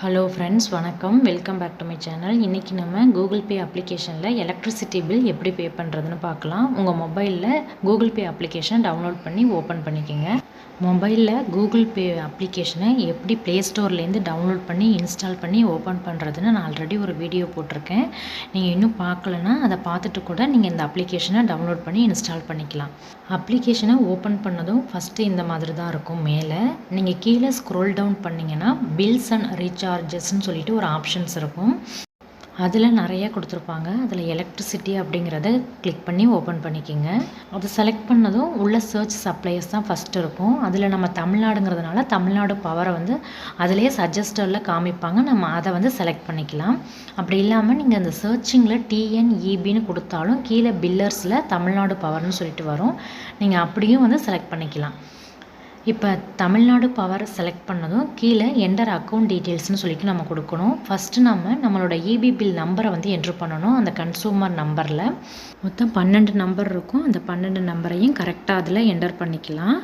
Hello friends, வணக்கம். Welcome back to my channel. இன்றைக்கி நம்ம கூகுள் பே அப்ளிகேஷனில் எலக்ட்ரிசிட்டி பில் எப்படி பே பண்ணுறதுன்னு பார்க்கலாம். உங்கள் மொபைலில் கூகுள் பே அப்ளிகேஷன் டவுன்லோட் பண்ணி ஓப்பன் பண்ணிக்கோங்க. மொபைலில் கூகுள் பே அப்ளிகேஷனை எப்படி ப்ளே ஸ்டோர்லேருந்து டவுன்லோட் பண்ணி இன்ஸ்டால் பண்ணி ஓப்பன் பண்ணுறதுன்னு நான் ஆல்ரெடி ஒரு வீடியோ போட்டிருக்கேன். நீங்கள் இன்னும் பார்க்கலன்னா அதை பார்த்துட்டு கூட நீங்கள் இந்த அப்ளிகேஷனை டவுன்லோட் பண்ணி இன்ஸ்டால் பண்ணிக்கலாம். அப்ளிகேஷனை ஓப்பன் பண்ணதும் ஃபஸ்ட்டு இந்த மாதிரி தான் இருக்கும். மேலே நீங்கள் கீழே ஸ்க்ரோல் டவுன் பண்ணிங்கன்னா பில்ஸ் அண்ட் ரீசார்ஜஸ்ன்னு சொல்லிட்டு ஒரு ஆப்ஷன்ஸ் இருக்கும். அதில் நிறையா கொடுத்துருப்பாங்க. அதில் எலக்ட்ரிசிட்டி அப்படிங்கிறத கிளிக் பண்ணி ஓப்பன் பண்ணிக்கோங்க. அதை செலக்ட் பண்ணதும் உள்ள சர்ச் சப்ளையர்ஸ் தான் ஃபஸ்ட்டு இருக்கும். அதில் நம்ம தமிழ்நாடுங்கிறதுனால தமிழ்நாடு பவரை அதிலேயே சஜஸ்டரில் காமிப்பாங்க. நம்ம அதை செலக்ட் பண்ணிக்கலாம். அப்படி இல்லாமல் நீங்கள் அந்த சர்ச்சிங்கில் டிஎன்இபின்னு கொடுத்தாலும் கீழே பில்லர்ஸில் தமிழ்நாடு பவர்னு சொல்லிட்டு வரும். நீங்கள் அப்படியும் செலக்ட் பண்ணிக்கலாம். இப்போ தமிழ்நாடு பவர் செலக்ட் பண்ணதும் கீழே என்டர் அக்கௌண்ட் டீட்டெயில்ஸ்னு சொல்லிட்டு நம்ம கொடுக்கணும். ஃபஸ்ட்டு நம்மளோட இபி பில் நம்பரை என்ட்ரு பண்ணணும். அந்த கன்சூமர் நம்பரில் மொத்தம் 12 நம்பர் இருக்கும். அந்த 12 நம்பரையும் கரெக்டாக அதில் என்டர் பண்ணிக்கலாம்.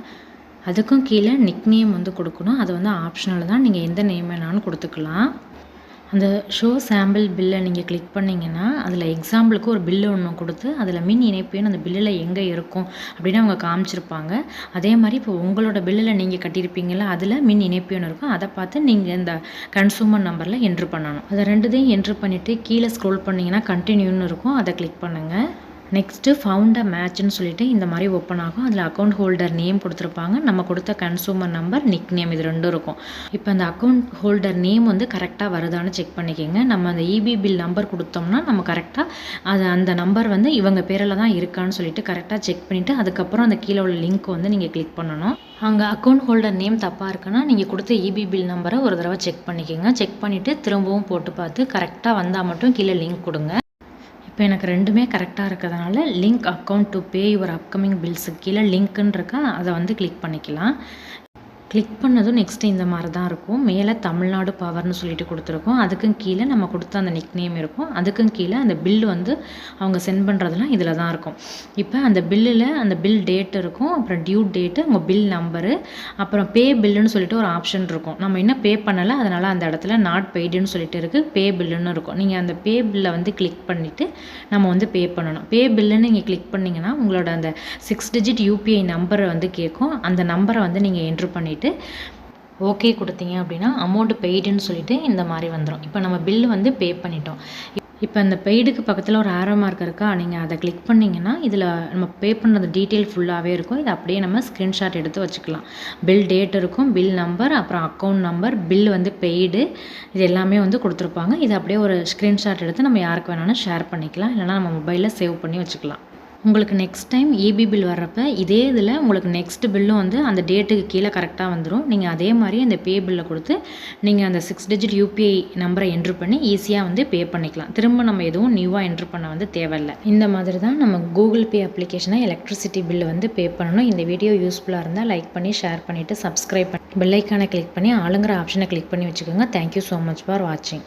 அதுக்கும் கீழே நிக் நேம் கொடுக்கணும். அது ஆப்ஷனல் தான். நீங்கள் எந்த நேம் வேணாலும் கொடுத்துக்கலாம். அந்த ஷோ சாம்பிள் பில்லை நீங்கள் கிளிக் பண்ணிங்கன்னா அதில் எக்ஸாம்பிளுக்கு ஒரு பில்லு ஒன்று கொடுத்து அதில் மின் இணைப்புன்னு அந்த பில்லில் எங்கே இருக்கும் அப்படின்னு அவங்க காமிச்சிருப்பாங்க. அதே மாதிரி இப்போ உங்களோட பில்லில் நீங்கள் கட்டியிருப்பீங்களா, அதில் மின் இணைப்புன்னு இருக்கும். அதை பார்த்து நீங்கள் இந்த கன்சூமர் நம்பரில் என்ட்ரு பண்ணணும். அதை ரெண்டுத்தையும் என்ட்ரு பண்ணிவிட்டு கீழே ஸ்க்ரோல் பண்ணிங்கன்னா கண்டினியூன்னு இருக்கும். அதை கிளிக் பண்ணுங்கள். நெக்ஸ்ட்டு ஃபவுண்ட் அ மேட்ச்னு சொல்லிட்டு இந்த மாதிரி ஓப்பன் ஆகும். அதில் அக்கௌண்ட் ஹோல்டர் நேம் கொடுத்துருப்பாங்க. நம்ம கொடுத்த கன்சூமர் நம்பர், நிக் நேம், இது ரெண்டும் இருக்கும். இப்போ அந்த அக்கௌண்ட் ஹோல்டர் நேம் கரெக்டாக வருதான்னு செக் பண்ணிக்கோங்க. நம்ம அந்த இபி பில் நம்பர் கொடுத்தோம்னா நம்ம கரெக்டாக அந்த நம்பர் இவங்க பேரில் தான் இருக்கான்னு சொல்லிட்டு கரெக்டாக செக் பண்ணிவிட்டு அதுக்கப்புறம் அந்த கீழே உள்ள லிங்க் நீங்கள் கிளிக் பண்ணணும். அங்கே அக்கௌண்ட் ஹோல்டர் நேம் தப்பாக இருக்குன்னா நீங்கள் கொடுத்த இபி பில் நம்பரை ஒரு தடவை செக் பண்ணிக்கோங்க. செக் பண்ணிவிட்டு திரும்பவும் போட்டு பார்த்து கரெக்டாக வந்தால் மட்டும் கீழே லிங்க் கொடுங்க. இப்போ எனக்கு ரெண்டுமே கரெக்டாக இருக்கிறதுனால link account to pay your upcoming பில்ஸுக்கு கீழே லிங்க்குன்னு இருக்கா, அதை கிளிக் பண்ணிக்கலாம். கிளிக் பண்ணதும் நெக்ஸ்ட்டு இந்த மாதிரி தான் இருக்கும். மேலே தமிழ்நாடு பவர்னு சொல்லிட்டு கொடுத்துருக்கோம். அதுக்கும் கீழே நம்ம கொடுத்த அந்த நிக் நேம் இருக்கும். அதுக்கும் கீழே அந்த பில்லு அவங்க சென்ட் பண்ணுறதுலாம் இதில் தான் இருக்கும். இப்போ அந்த பில்லில் அந்த பில் டேட் இருக்கும், அப்புறம் டியூ டேட்டு, உங்கள் பில் நம்பரு, அப்புறம் பே பில்லுன்னு சொல்லிட்டு ஒரு ஆப்ஷன் இருக்கும். நம்ம இன்னும் பே பண்ணலை, அதனால் அந்த இடத்துல நாட் பெய்டுன்னு சொல்லிட்டு இருக்குது, பே பில்லுன்னு இருக்கும். நீங்கள் அந்த பே பில்லை கிளிக் பண்ணிவிட்டு நம்ம பே பண்ணணும். பே பில்லுன்னு நீங்கள் கிளிக் பண்ணிங்கன்னா உங்களோட அந்த 6 டிஜிட் யூபிஐ நம்பரை கேட்கும். அந்த நம்பரை நீங்கள் என்ட்ரு பண்ணிவிட்டு ஓகே கொடுத்தீங்க அப்படின்னா அமௌண்ட் பெய்டுன்னு சொல்லிட்டு இந்த மாதிரி வந்துடும். இப்போ நம்ம பில்லு பே பண்ணிட்டோம். இப்போ அந்த பெய்டுக்கு பக்கத்தில் ஒரு ஆரோ மார்க் இருக்கா, நீங்கள் அதை கிளிக் பண்ணிங்கன்னா இதில் நம்ம பே பண்ணுறது டீட்டெயில் ஃபுல்லாகவே இருக்கும். இதை அப்படியே நம்ம ஸ்க்ரீன்ஷாட் எடுத்து வச்சுக்கலாம். பில் டேட் இருக்கும், பில் நம்பர், அப்புறம் அக்கௌண்ட் நம்பர், பில் பெய்டு, இது எல்லாமே கொடுத்துருப்பாங்க. இதை அப்படியே ஒரு ஸ்க்ரீன்ஷாட் எடுத்து நம்ம யாருக்கு வேணாலும் ஷேர் பண்ணிக்கலாம். இல்லைனா நம்ம மொபைலில் சேவ் பண்ணி வச்சுக்கலாம். உங்களுக்கு நெக்ஸ்ட் டைம் இபி பில் வர்றப்போ இதே இதில் உங்களுக்கு நெக்ஸ்ட் பில்லும் அந்த டேட்டுக்கு கீழே கரெக்டாக வந்துடும். நீங்கள் அதே மாதிரி அந்த பே பில்லை கொடுத்து நீங்கள் அந்த 6 டிஜிட் யூபிஐ நம்பரை என்ட்ரு பண்ணி ஈஸியாக பே பண்ணிக்கலாம். திரும்ப நம்ம எதுவும் நியூவாக என்ட்ரு பண்ண தேவையில்லை. இந்த மாதிரி தான் நம்ம கூகுள் பே அப்ளிகேஷனை எலக்ட்ரிசிட்டி பில்லு பே பண்ணணும். இந்த வீடியோ யூஸ்ஃபுல்லாக இருந்தால் லைக் பண்ணி ஷேர் பண்ணிவிட்டு சப்ஸ்கிரைப் பண்ணி பெல் ஐக்கானை கிளிக் பண்ணி ஆளுங்கிற ஆப்ஷனை கிளிக் பண்ணி வச்சுக்கோங்க. தேங்க்யூ ஸோ மச் ஃபார் வாட்சிங்.